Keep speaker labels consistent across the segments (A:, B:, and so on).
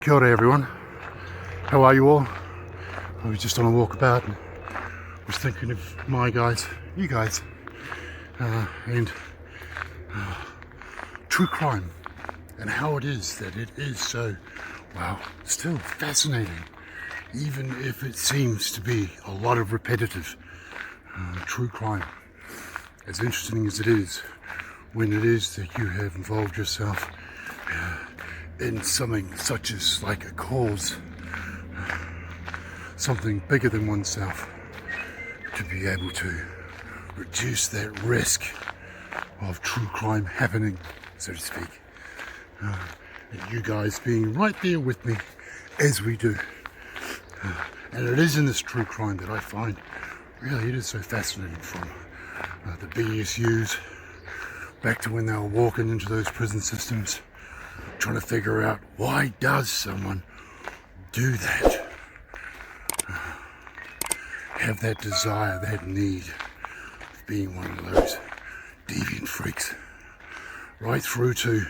A: Kia ora everyone, how are you all? I was just on a walkabout and was thinking of my guys, you guys, and true crime and how it is that it is so, well, still fascinating, even if it seems to be a lot of repetitive true crime. As interesting as it is, when it is that you have involved yourself in something such as like a cause, something bigger than oneself, to be able to reduce that risk of true crime happening, so to speak. And you guys being right there with me as we do. And it is in this true crime that I find really it is so fascinating, from the BSUs back to when they were walking into those prison systems, trying to figure out why does someone do that, have that desire, that need of being one of those deviant freaks, right through to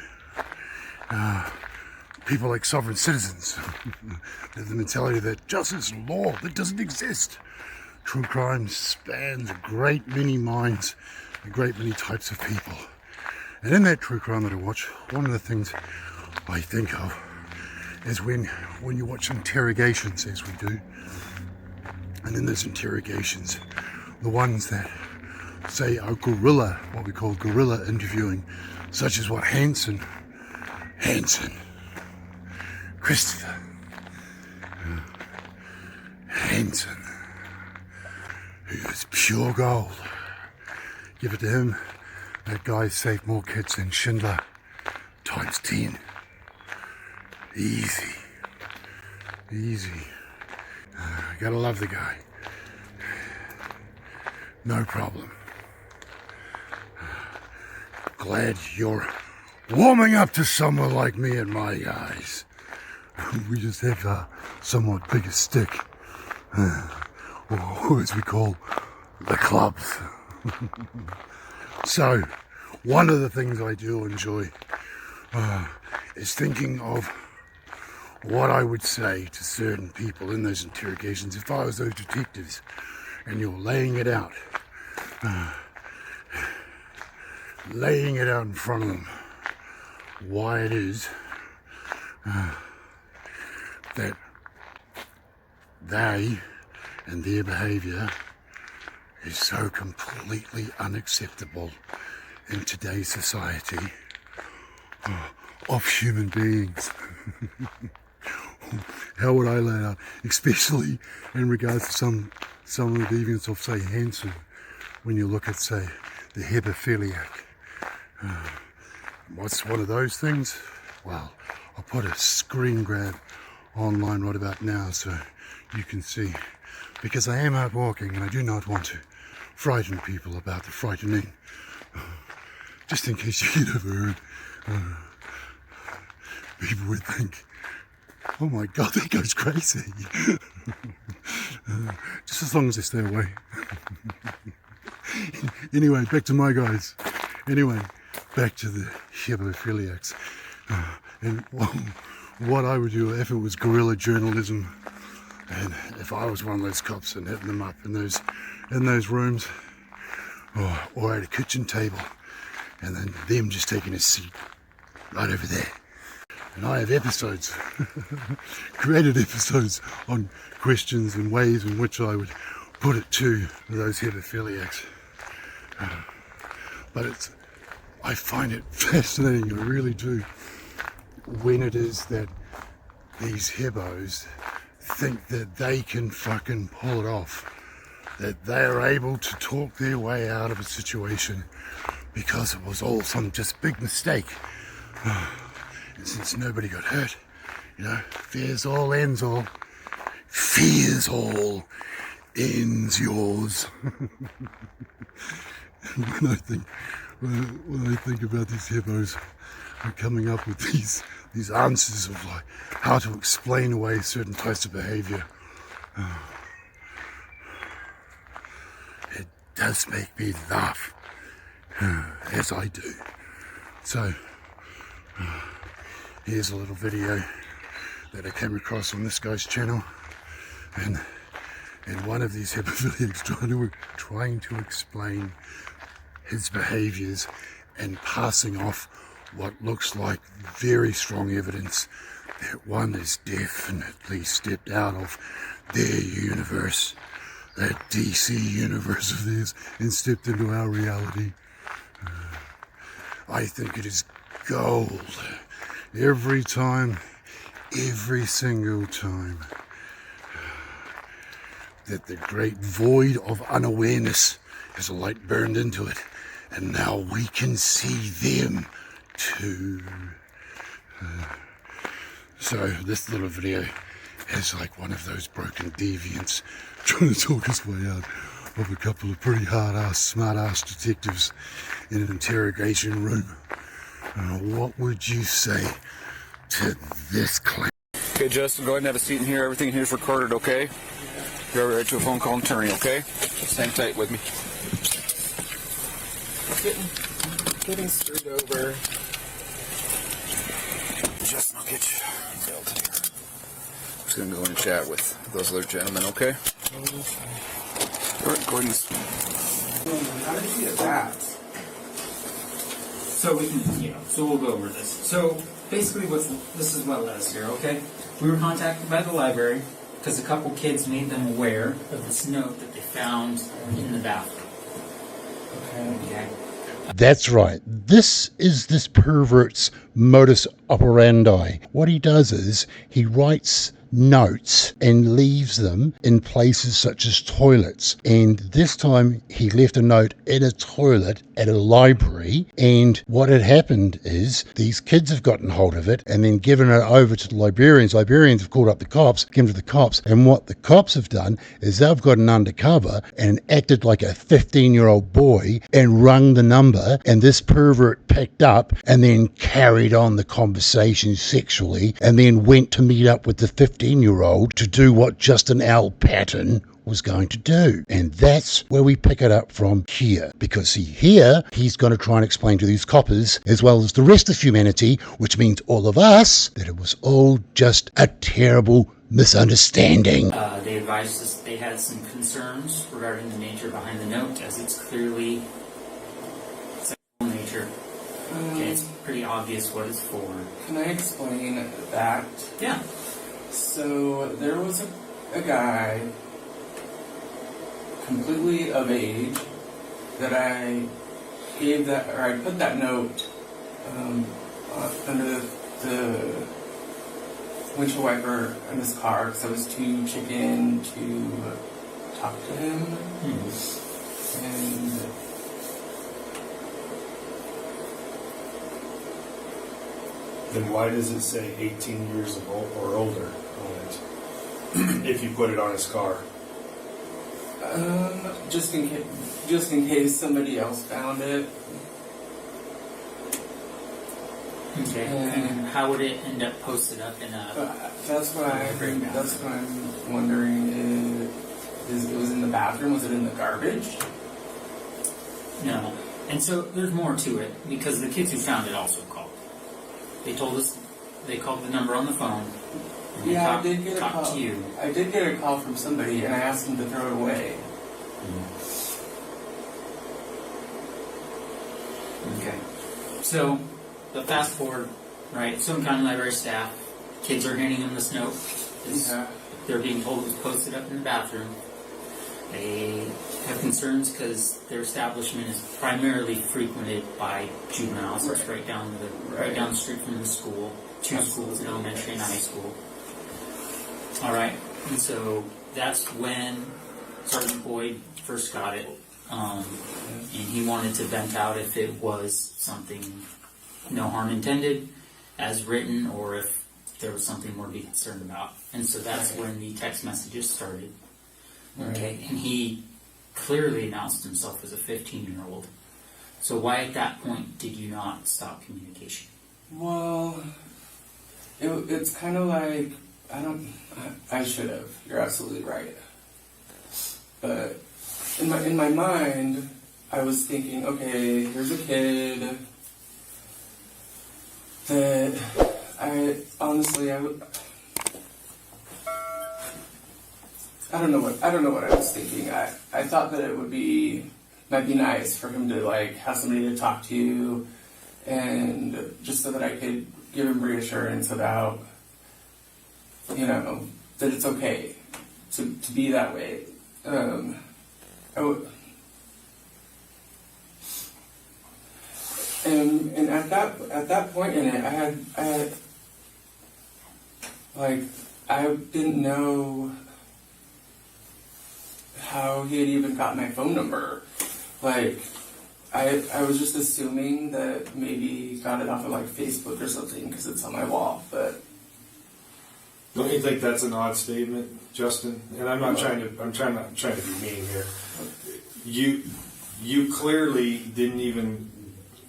A: people like sovereign citizens, the mentality that justice and law, that doesn't exist. True crime spans a great many minds, a great many types of people. And in that true crime that I watch, one of the things I think of is when you watch interrogations, as we do, and in those interrogations, the ones that say are guerrilla, what we call guerrilla interviewing, such as what Hanson, Christopher Hanson, who is pure gold. Give it to him. That guy saved more kids than Schindler times 10. Easy. Gotta love the guy. No problem. Glad you're warming up to someone like me and my guys. We just have a somewhat bigger stick, or as we call the clubs. So, one of the things I do enjoy is thinking of what I would say to certain people in those interrogations if I was those detectives and you're laying it out in front of them, why it is that they and their behaviour is so completely unacceptable in today's society of human beings. How would I lay it out, especially in regards to some of the deviants of, say, Hanson, when you look at, say, the hebephiliac. What's one of those things? Well, I'll put a screen grab online right about now so you can see, because I am out walking and I do not want to frighten people about the frightening, just in case you get overheard. People would think, oh my god, that guy's crazy. Just as long as they stay away. Anyway, back to my guys. Anyway, back to the hebephiliacs. And what I would do if it was guerrilla journalism, and if I was one of those cops and hitting them up in those rooms, or at a kitchen table, and then them just taking a seat right over there. And I have episodes, created episodes on questions and ways in which I would put it to those hebephiliacs. But I find it fascinating, I really do, when it is that these hebos think that they can fucking pull it off, that they are able to talk their way out of a situation because it was all some just big mistake. And since nobody got hurt, you know, fears all ends all. Fears all ends yours. when I think about these hippos coming up with these answers of like how to explain away certain types of behaviour, it does make me laugh, as I do. So here's a little video that I came across on this guy's channel, and one of these hemophiliacs trying to explain his behaviours and passing off what looks like very strong evidence that one has definitely stepped out of their universe, that DC universe of theirs, and stepped into our reality. I think it is gold every time, every single time, that the great void of unawareness has a light burned into it, and now we can see them too. So this little video is like one of those broken deviants trying to talk his way out of a couple of pretty hard-ass, smart-ass detectives in an interrogation room. What would you say to this claim?
B: Okay, Justin, go ahead and have a seat in here. Everything in here is recorded, okay? You're right to a phone call attorney, okay? Stand tight with me.
C: Getting screwed over.
B: Justin, I'll get you held here. I'm just going to go in and chat with those other gentlemen, okay? All right, go ahead and...
C: How did you get that?
D: So we can, so we'll go over this. So basically this is what led us here, okay? We were contacted by the library because a couple kids made them aware of this note that they found in the bathroom. Okay.
A: That's right. This is this pervert's modus operandi. What he does is he writes notes and leaves them in places such as toilets. And this time he left a note in a toilet at a library. And what had happened is these kids have gotten hold of it and then given it over to the librarians. Librarians have called up the cops, given it to the cops. And what the cops have done is they've gotten undercover and acted like a 15-year-old boy and rung the number. And this pervert picked up and then carried on the conversation sexually and then went to meet up with the 15-year-old to do what Justin L. Patton was going to do. And that's where we pick it up from here. Because see, here, he's going to try and explain to these coppers, as well as the rest of humanity, which means all of us, that it was all just a terrible misunderstanding.
D: They advised us that they had some concerns regarding the nature behind the note, as it's clearly sexual nature. Okay, it's pretty obvious what it's for.
C: Can I explain that?
D: Yeah.
C: So there was a guy completely of age that I gave that, or I put that note under the windshield wiper in his car because I was too chicken to talk to him. And
E: then why does it say 18 years or older on it if you put it on his car?
C: Just in case somebody else found it.
D: Okay. And how would it end up posted up in a?
C: That's what I'm wondering. Is it was in the bathroom? Was it in the garbage?
D: No. And so there's more to it because the kids who found it also called. They told us they called the number on the phone. And
C: Yeah,
D: I did get a call. To you.
C: I did get a call from somebody, and I asked them to throw it away.
D: Okay. So, but fast forward, right? Some County Library staff, kids are handing them this note. They're being told it was posted up in the bathroom. They have concerns because their establishment is primarily frequented by juveniles. It's right down the street from the school. Two schools, an elementary and high school. All right, and so that's when Sergeant Boyd first got it, and he wanted to vent out if it was something no harm intended, as written, or if there was something more to be concerned about. And so that's when the text messages started. Okay, and he clearly announced himself as a 15-year-old. So why at that point did you not stop communication?
C: Well, it's kind of like, I should have. You're absolutely right. But in my mind, I was thinking, okay, here's a kid that I I don't know what I was thinking. I thought that it might be nice for him to like have somebody to talk to, and just so that I could give him reassurance about, you know, that it's okay to be that way. And at that point in it, I had like, I didn't know how he had even got my phone number. Like, I was just assuming that maybe he got it off of like Facebook or something because it's on my wall, but.
E: Don't you think that's an odd statement, Justin? And I'm not trying to be mean here. You clearly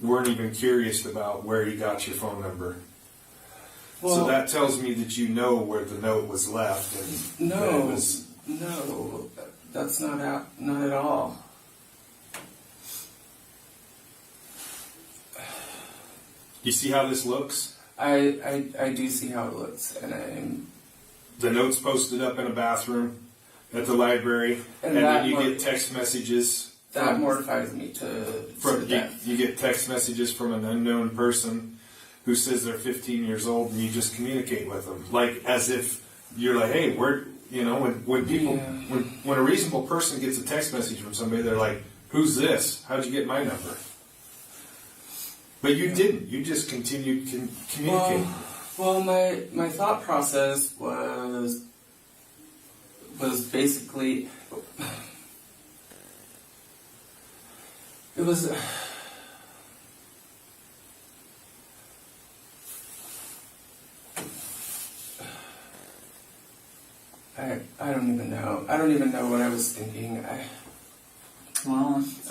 E: weren't even curious about where he got your phone number.
C: Well,
E: so that tells me that you know where the note was left. And
C: no, that's not at all.
E: You see how this looks?
C: I do see how it looks, and
E: the note's posted up in a bathroom at the library, and then you get text messages.
C: That mortifies me to death.
E: You get text messages from an unknown person who says they're 15 years old, and you just communicate with them, like as if you're like, hey, when a reasonable person gets a text message from somebody, they're like, who's this? How'd you get my number? But you didn't. You just continued communicating.
C: Well, my thought process was basically, it was. I don't even know. I don't even know what I was thinking. I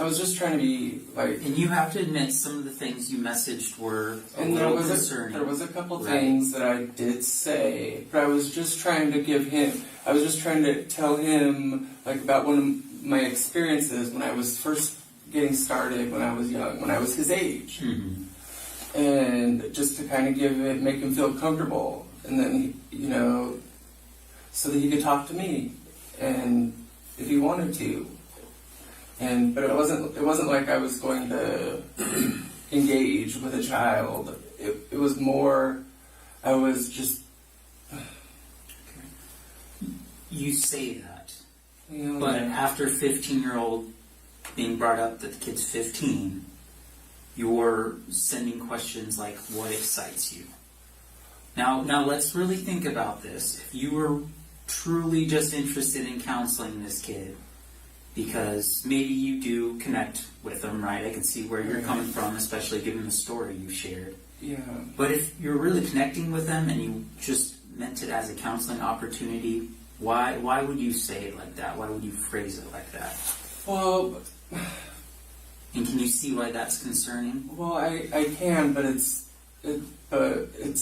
C: was just trying to be like.
D: And you have to admit, some of the things you messaged were concerning.
C: There was a couple things that I did say, but I was just trying to give him. I was just trying to tell him like about one of my experiences when I was first getting started, when I was young, when I was his age, and just to kind of make him feel comfortable, and then so that he could talk to me, and if he wanted to. But it wasn't like I was going to engage with a child. It was more, I was just.
D: You say that, but after 15-year-old being brought up that the kid's 15, you're sending questions like, "What excites you?" Now let's really think about this. If you were truly just interested in counseling this kid, because maybe you do connect with them, right? I can see where you're coming from, especially given the story you shared.
C: Yeah.
D: But if you're really connecting with them and you just meant it as a counseling opportunity, why would you say it like that? Why would you phrase it like that?
C: Well.
D: And can you see why that's concerning?
C: Well, I can, but it's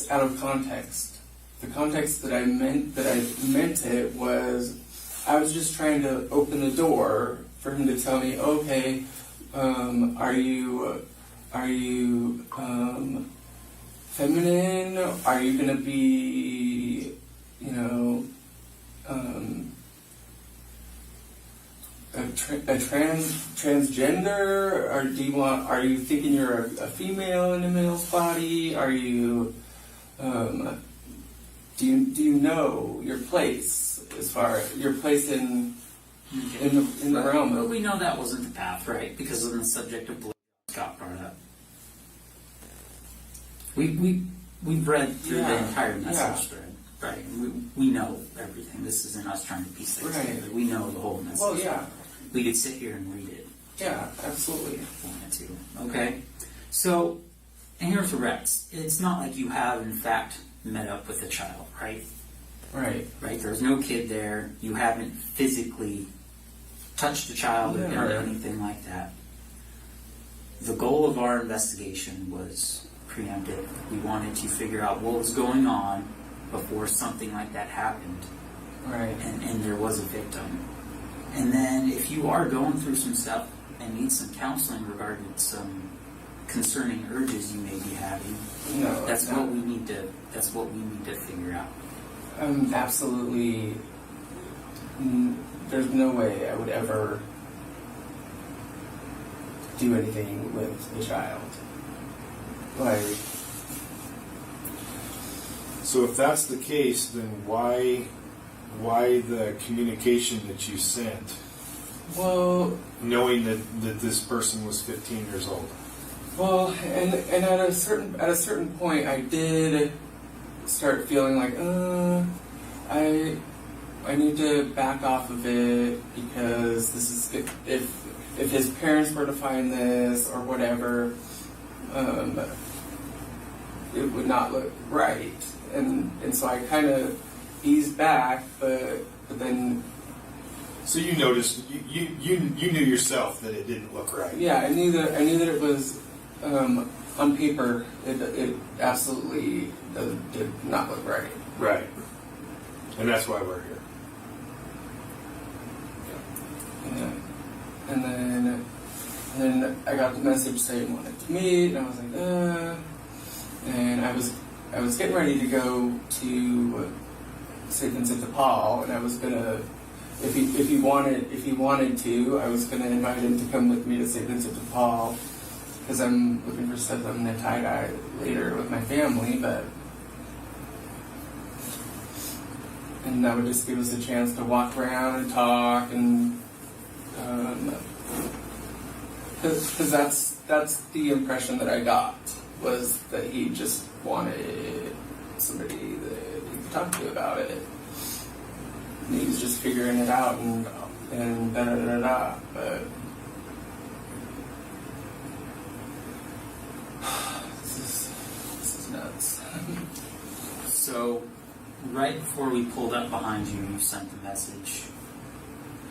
C: out of context. The context that I meant it was, I was just trying to open the door for him to tell me, okay, are you feminine? Are you gonna be, a transgender? Or are you thinking you're a female in a male's body? Are you, do you know your place as far as your place in the realm?
D: But we know that wasn't the path, right? Because of the subject of blood got brought up. We've read through the entire message thread, right? We know everything. This isn't us trying to piece things together. We know the whole message.
C: Well, yeah.
D: We could sit here and read it.
C: Yeah, absolutely.
D: If we wanted to. Okay? So, and here's the Rex. It's not like you have, in fact, met up with a child, right?
C: Right.
D: Right? There's no kid there. You haven't physically touched a child or done anything like that. The goal of our investigation was preemptive. We wanted to figure out what was going on before something like that happened.
C: Right.
D: And there was a victim. And then if you are going through some stuff and need some counseling regarding some concerning urges you may be having, that's what we need to figure out.
C: I'm absolutely there's no way I would ever do anything with a child. Like,
E: So if that's the case, then why the communication that you sent,
C: well,
E: knowing that this person was 15 years old?
C: well, and at a certain point, I did start feeling like, I need to back off of it, because this is if his parents were to find this or whatever, it would not look right, and so I kind of eased back, but then.
E: So you noticed, you knew yourself that it didn't look right.
C: Yeah, I knew that it was on paper. It absolutely did not look right.
E: Right. And that's why we're here.
C: Yeah. And then I got the message saying he wanted to meet, and I was like, and I was getting ready to go to St. Vincent de Paul, and I was gonna, if he wanted to, I was gonna invite him to come with me to St. Vincent de Paul, because I'm looking for stuff I'm gonna tie-dye later with my family, and that would just give us a chance to walk around and talk, and because that's the impression that I got, was that he just wanted somebody that he could talk to about it. And he was just figuring it out and da da da da. But this is nuts.
D: So, right before we pulled up behind you, you sent the message.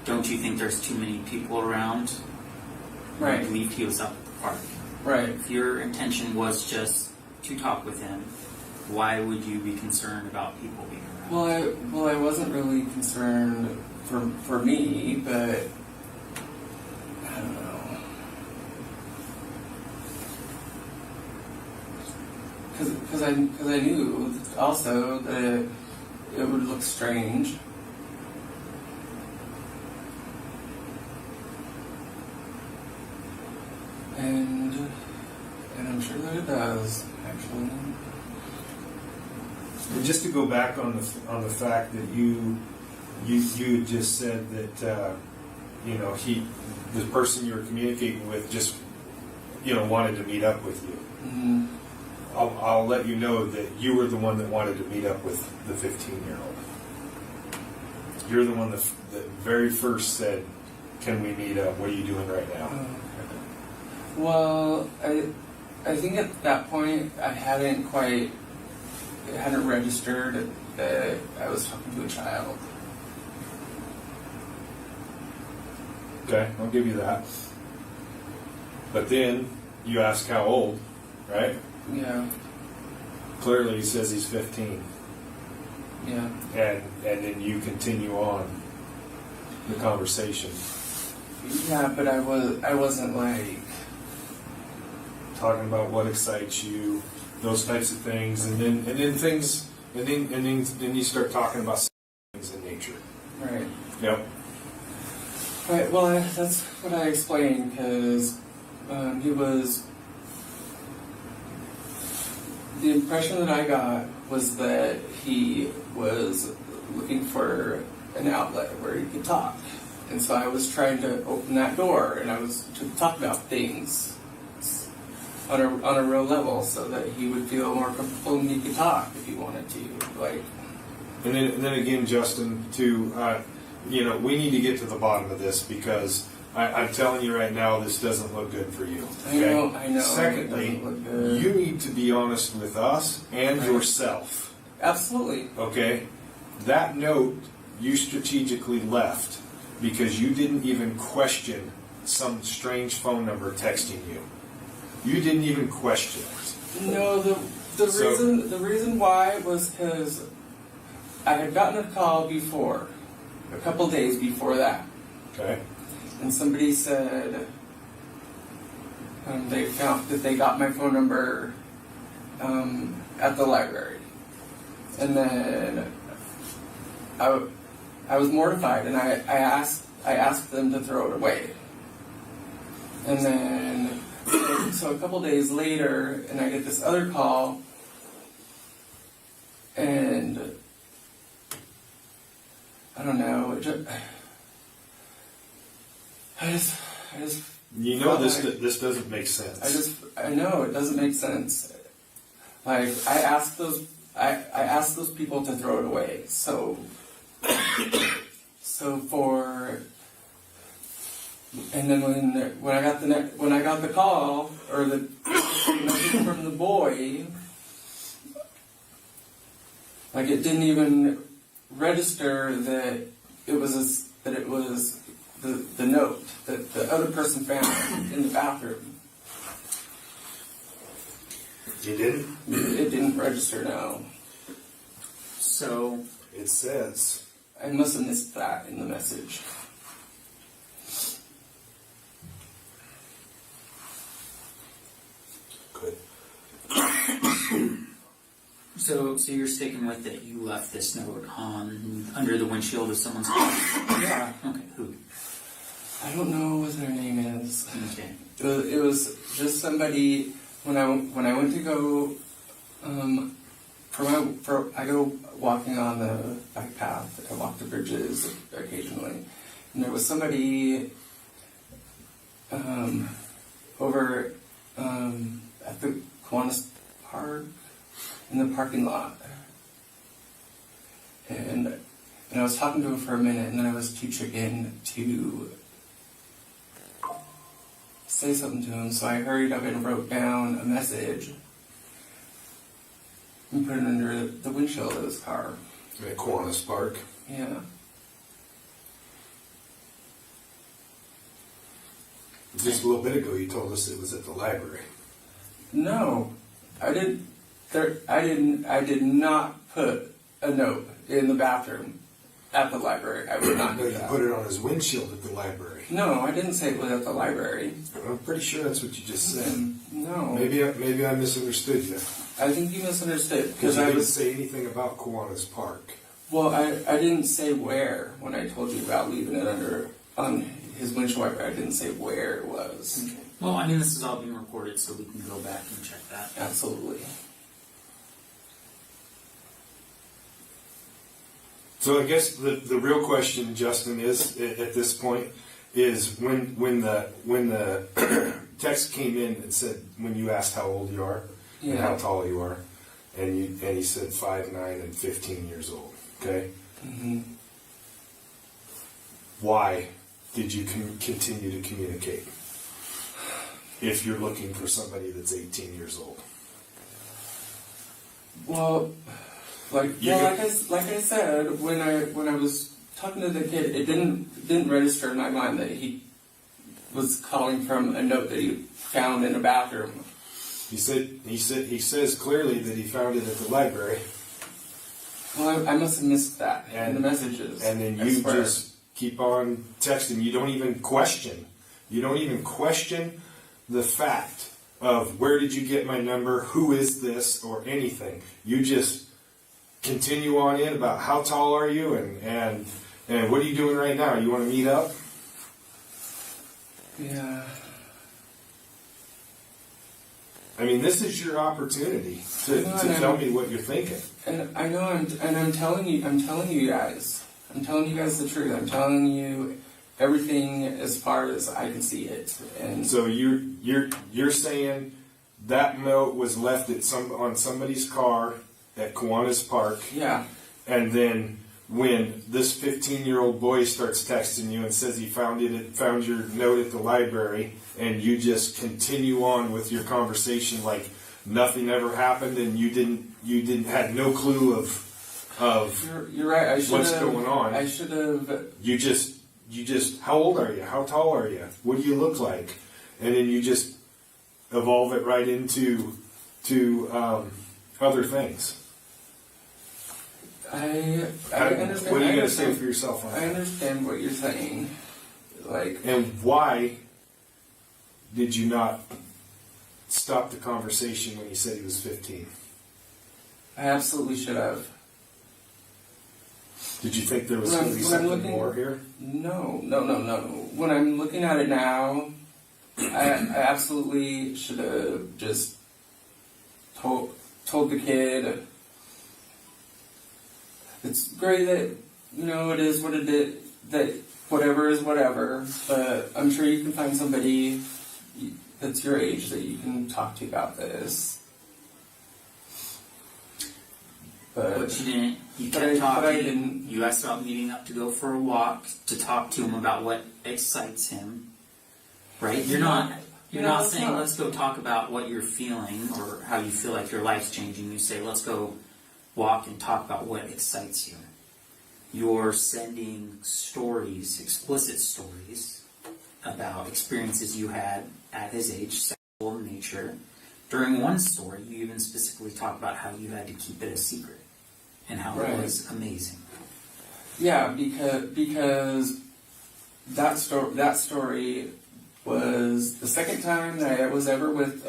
D: Don't you think there's too many people around?
C: Right.
D: I believe he was up at the park.
C: Right.
D: If your intention was just to talk with him, why would you be concerned about people being around?
C: Well, I wasn't really concerned for me, but I don't know. Because I knew also that it would look strange. And I'm sure that it does, actually.
E: And just to go back on the fact that you just said that the person you were communicating with just wanted to meet up with you.
C: Mm-hmm.
E: I'll let you know that you were the one that wanted to meet up with the 15-year-old. You're the one that very first said, "Can we meet up? What are you doing right now?"
C: Well, I think at that point it hadn't registered that I was talking to a child.
E: Okay, I'll give you that. But then you ask how old, right?
C: Yeah.
E: Clearly he says he's 15.
C: Yeah.
E: And then you continue on the conversation.
C: Yeah, but I wasn't like
E: talking about what excites you, those types of things, and then you start talking about things in nature.
C: right.
E: Yep.
C: Right. Well, that's what I explained, because he was. The impression that I got was that he was looking for an outlet where he could talk, and so I was trying to open that door, and I was to talk about things on a real level, so that he would feel more comfortable and he could talk if he wanted to. Like,
E: and then again, Justin, too, we need to get to the bottom of this, because I'm telling you right now, this doesn't look good for you. Okay?
C: I know.
E: Secondly,
C: it doesn't look good.
E: you need to be honest with us and
C: Right.
E: yourself.
C: Absolutely.
E: Okay? That note you strategically left because you didn't even question some strange phone number texting you. You didn't even question it.
C: No, the reason why was because I had gotten a call before, a couple days before that,
E: Okay?
C: and somebody said they found that they got my phone number at the library, and then I was mortified, and I asked them to throw it away. And then, so a couple days later, and I get this other call, and I don't know. I just.
E: You know this doesn't make sense.
C: I know it doesn't make sense. Like I asked those people to throw it away. So and then when I got the call or the message from the boy, like it didn't even register that it was the note that the other person found in the bathroom.
E: You didn't?
C: It didn't register, no.
D: So
E: It says.
C: I must have missed that in the message.
E: Good.
D: So you're sticking with it. You left this note on under the windshield of someone's car.
C: Yeah.
D: Okay. Who?
C: I don't know what their name is.
D: Okay.
C: It was just somebody when I went to go I go walking on the bike path. I walk the bridges occasionally, and there was somebody over at the Kiwanis Park in the parking lot, and I was talking to him for a minute, and then I was too chicken to say something to him, so I hurried up and wrote down a message and put it under the windshield of his car.
E: At Kiwanis Park.
C: Yeah.
E: Just a little bit ago, you told us it was at the library.
C: No, I did not put a note in the bathroom at the library. I would not
E: No,
C: do
E: you
C: that.
E: put it on his windshield at the library.
C: No, I didn't say it was at the library.
E: I'm pretty sure that's what you just said.
C: No.
E: Maybe I misunderstood you.
C: I think you misunderstood
E: Because
C: because
E: I
C: I
E: didn't
C: was.
E: say anything about Kiwanis Park.
C: Well, I didn't say where when I told you about leaving it under on his windshield wiper. I didn't say where it was.
D: Okay. Well, I mean, this is all being recorded, so we can go back and check that.
C: Absolutely.
E: So I guess the real question, Justin, is at this point is when the text came in and said when you asked how old you are and
C: Yeah.
E: how tall you are, and he said 5'9" and 15 years old. Okay.
C: Hmm.
E: Why did you continue to communicate if you're looking for somebody that's 18 years old?
C: Well, like I said, when I was talking to the kid, it didn't register in my mind that he was calling from a note that he found in a bathroom.
E: He says clearly that he found it at the library.
C: Well, I must have missed that in the messages.
E: And then
C: I
E: you
C: swear.
E: just keep on texting. You don't even question. You don't even question the fact of where did you get my number, who is this, or anything. You just continue on in about how tall are you and what are you doing right now? You want to meet up?
C: Yeah.
E: I mean, this is your opportunity to tell me what you're thinking.
C: And I know, I'm telling you guys. I'm telling you guys the truth. I'm telling you everything as far as I can see it. And
E: So you're saying that note was left on somebody's car at Kiwanis Park,
C: yeah,
E: and then when this 15-year-old boy starts texting you and says he found your note at the library, and you just continue on with your conversation like nothing ever happened, and you had no clue of
C: you're right. I should
E: what's
C: have,
E: going on.
C: I should have.
E: You just how old are you? How tall are you? What do you look like? And then you just evolve it right into other things.
C: I understand.
E: What are you
C: I
E: going to say
C: understand-
E: for yourself on
C: I
E: that?
C: understand what you're saying. Like,
E: And why did you not stop the conversation when he said he was 15?
C: I absolutely should have.
E: Did you think there was
C: When
E: going to be
C: I'm- when I'm
E: something
C: looking-
E: more here?
C: No. When I'm looking at it now, I absolutely should have just told the kid. It's great that, you know, it is what it is, that whatever is whatever, but I'm sure you can find somebody that's your age that you can talk to about this.
D: But you didn't. You
C: But
D: kept
C: I
D: talking.
C: didn't.
D: You asked about meeting up to go for a walk to talk to him about what excites him. Right? You're not. You're
C: No,
D: not
C: it's
D: saying
C: not.
D: let's go talk about what you're feeling or how you feel like your life's changing. You say let's go walk and talk about what excites you. You're sending stories, explicit stories, about experiences you had at his age, sexual in nature. During one story, you even specifically talk about how you had to keep it a secret and how
C: Right.
D: it was amazing.
C: Yeah, because that story was the second time that I was ever with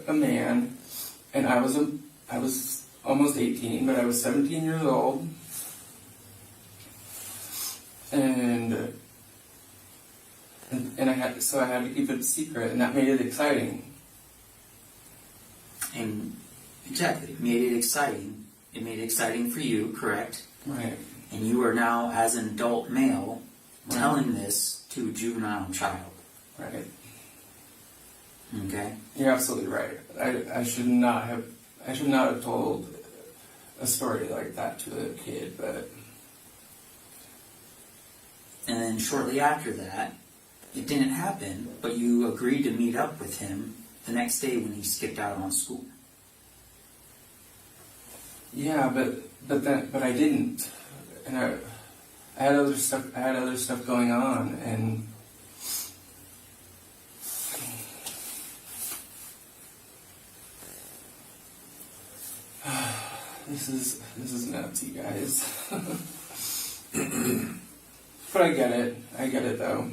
C: a man, and I was almost 18, but I was 17 years old, and I had to keep it a secret, and that made it exciting.
D: And exactly, it made it exciting. It made it exciting for you, correct?
C: Right.
D: And you are now, as an adult male,
C: Right.
D: telling this to a juvenile child.
C: Right.
D: Okay?
C: You're absolutely right. I should not have told a story like that to a kid, but
D: And then shortly after that, it didn't happen, but you agreed to meet up with him the next day when he skipped out on school.
C: yeah, but I didn't, and I had other stuff. I had other stuff going on, and this is nuts, you guys. But I get it. I get it though.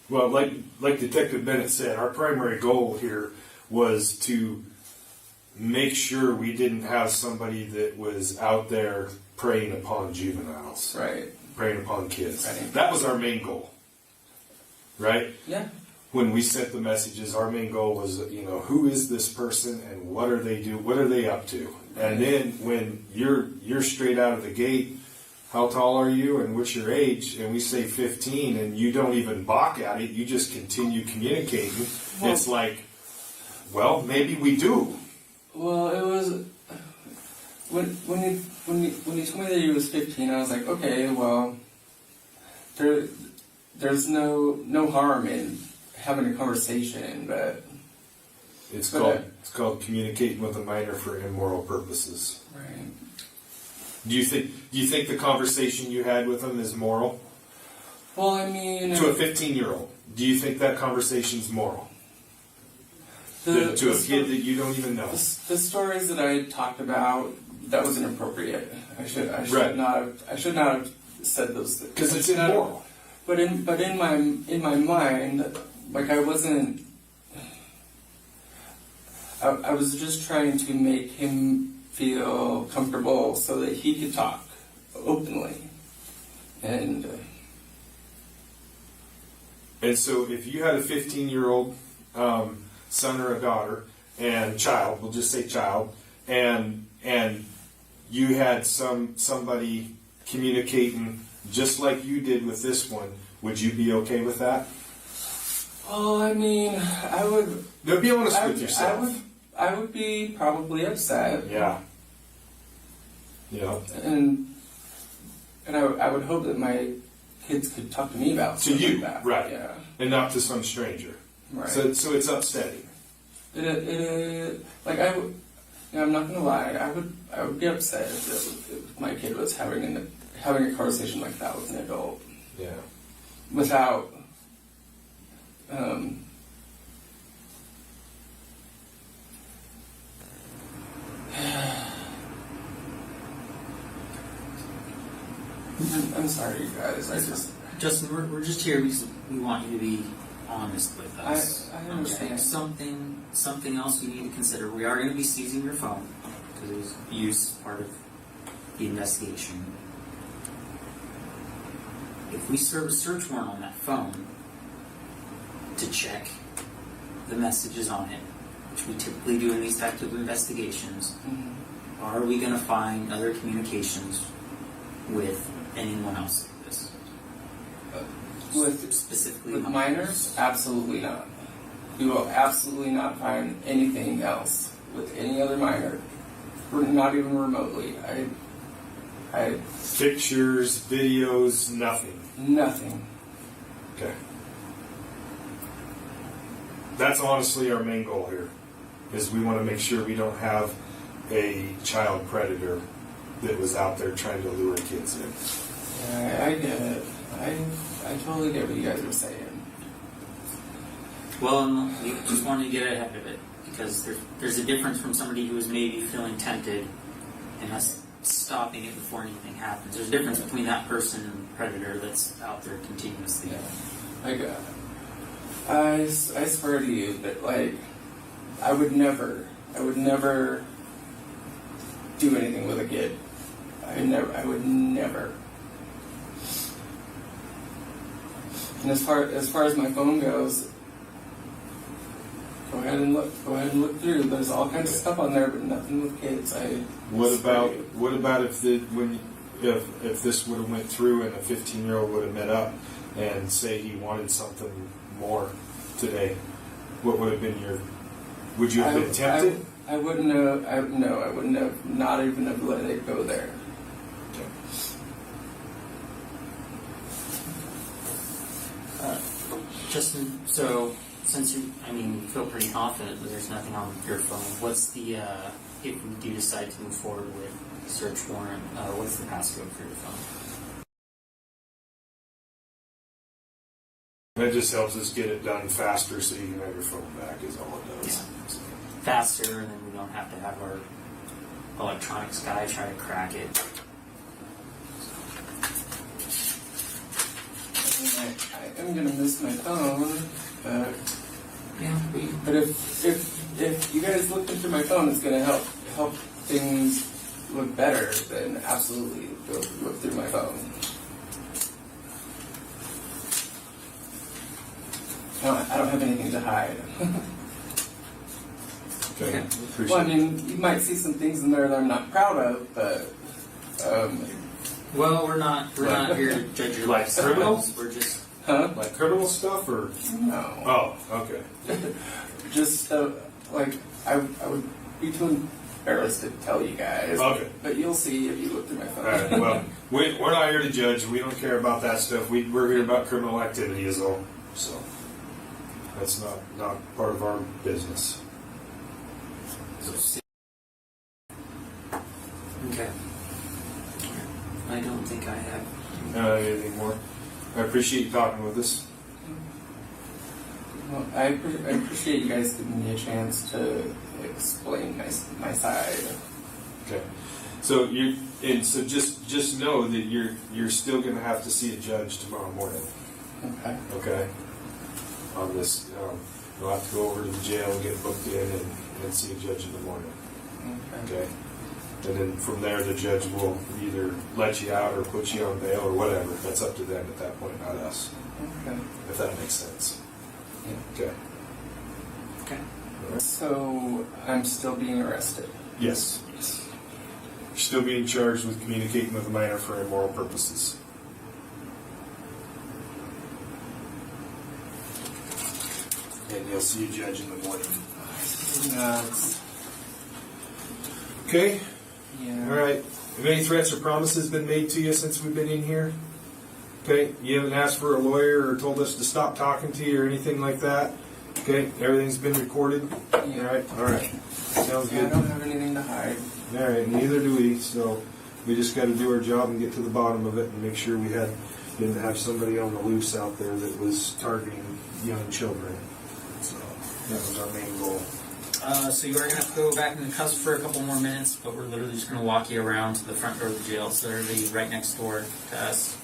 E: Well, like Detective Bennett said, our primary goal here was to make sure we didn't have somebody that was out there preying upon juveniles,
C: Right.
E: preying upon kids.
C: Right.
E: That was our main goal, right?
C: Yeah.
E: When we sent the messages, our main goal was, who is this person and what are they do? What are they up to? And then when you're straight out of the gate, how tall are you and what's your age? And we say 15, and you don't even balk at it. You just continue communicating.
C: Well-
E: It's like, well, maybe we do.
C: Well, it was when you told me that he was 15. I was like, okay, well, there's no harm in having a conversation, but
E: It's
C: But,
E: called communicating with a minor for immoral purposes.
C: right.
E: Do you think the conversation you had with him is moral?
C: Well, I mean,
E: To a 15-year-old, do you think that conversation's moral? To a kid that you don't even know?
C: the stories that I talked about, that was inappropriate. I should
E: Right.
C: not have said those things.
E: Because it's immoral.
C: But in my mind, like I wasn't. I was just trying to make him feel comfortable so that he could talk openly, and
E: And so if you had a 15-year-old son or a daughter and child, we'll just say child, and you had somebody communicating just like you did with this one, would you be okay with that?
C: well, I mean, I would.
E: No, be honest with yourself.
C: I would be probably upset.
E: Yeah. Yeah.
C: And I would hope that my kids could talk to me about
E: To
C: stuff
E: you,
C: like that.
E: right.
C: Yeah.
E: And not to some stranger.
C: Right.
E: So it's upsetting.
C: Like I would. I'm not gonna lie. I would be upset if my kid was having a conversation like that with an adult
E: Yeah.
C: without. I'm sorry, you guys.
D: Justin, we're just here because we want you to be honest with us.
C: I understand.
D: Okay? Something else you need to consider. We are going to be seizing your phone because it was used as part of the investigation. if we serve a search warrant on that phone to check the messages on it, which we typically do in these types of investigations, are we going to find other communications with anyone else like this?
C: With
D: Specifically
C: with minors, absolutely not. We will absolutely not find anything else with any other minor, not even remotely. I
E: Pictures, videos, nothing.
C: nothing.
E: Okay. That's honestly our main goal here, is we want to make sure we don't have a child predator that was out there trying to lure kids in.
C: Yeah, I get it. I totally get what you guys are saying.
D: Well, we just wanted to get ahead of it because there's a difference from somebody who is maybe feeling tempted and us stopping it before anything happens. There's a difference between that person and the predator that's out there continuously.
C: Yeah. I swear to you that, like, I would never do anything with a kid. I would never. And as far as my phone goes, go ahead and look through. There's all kinds of stuff on there, but nothing with kids.
E: What about if this would have went through and a 15-year-old would have met up and say he wanted something more today? What would have been would you have been tempted?
C: I wouldn't have. I wouldn't have. Not even have let it go there.
D: Justin, so since you feel pretty confident that there's nothing on your phone, what's the if we do decide to move forward with the search warrant, what's the passcode for your phone?
E: That just helps us get it done faster, so you can have your phone back. Is all it does.
D: Yeah. Faster, and then we don't have to have our electronics guy try to crack it.
C: I am gonna miss my phone, but
D: Yeah,
C: but if you guys look into my phone, it's gonna help things look better. Then absolutely go look through my phone. I don't have anything to hide.
E: Okay. Appreciate
C: Well, I mean, you might see some things in there that I'm not proud of, but
D: well, we're not here to judge your
E: Like
D: life.
E: criminals?
D: We're just
E: Like criminal stuff, or
C: no.
E: oh, okay.
C: Just like I would be too embarrassed to tell you guys.
E: Okay.
C: But you'll see if you look through my phone.
E: All right. Well, we're not here to judge. We don't care about that stuff. We're here about criminal activity, is all. So that's not part of our business.
D: okay. I don't think I have.
E: Anything more? I appreciate you talking with us.
C: Well, I appreciate you guys giving me a chance to explain my side.
E: Okay. So just know that you're still going to have to see a judge tomorrow morning.
C: Okay.
E: Okay. On this, you'll have to go over to the jail and get booked in and see a judge in the morning. Okay. And then from there, the judge will either let you out or put you on bail or whatever. That's up to them at that point, not us.
C: Okay.
E: If that makes sense.
C: Yeah.
E: Okay.
D: Okay.
E: All right.
C: So I'm still being arrested.
E: Yes. You're still being charged with communicating with a minor for immoral purposes. And you'll see a judge in the morning.
C: Nuts.
E: Okay.
C: Yeah.
E: All right. Have any threats or promises been made to you since we've been in here? Okay. You haven't asked for a lawyer or told us to stop talking to you or anything like that? Okay. Everything's been recorded?
C: Yeah.
E: All right. All right. Sounds
C: Yeah, I
E: good.
C: don't have anything to hide.
E: All right. Neither do we. So we just got to do our job and get to the bottom of it and make sure we didn't have somebody on the loose out there that was targeting young children. So that was our main goal.
D: So you are going to have to go back in the custody for a couple more minutes, but we're literally just going to walk you around to the front door of the jail, so they're going to be right next door to us.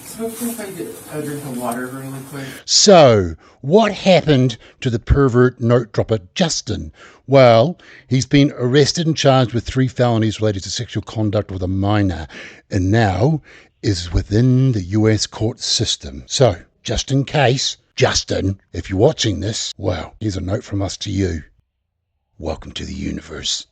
C: So if I get a drink of water really quick.
A: So, what happened to the pervert note dropper Justin? Well, he's been arrested and charged with 3 felonies related to sexual conduct with a minor. And now, is within the US court system. So, just in case, Justin, if you're watching this, well, here's a note from us to you. Welcome to the universe.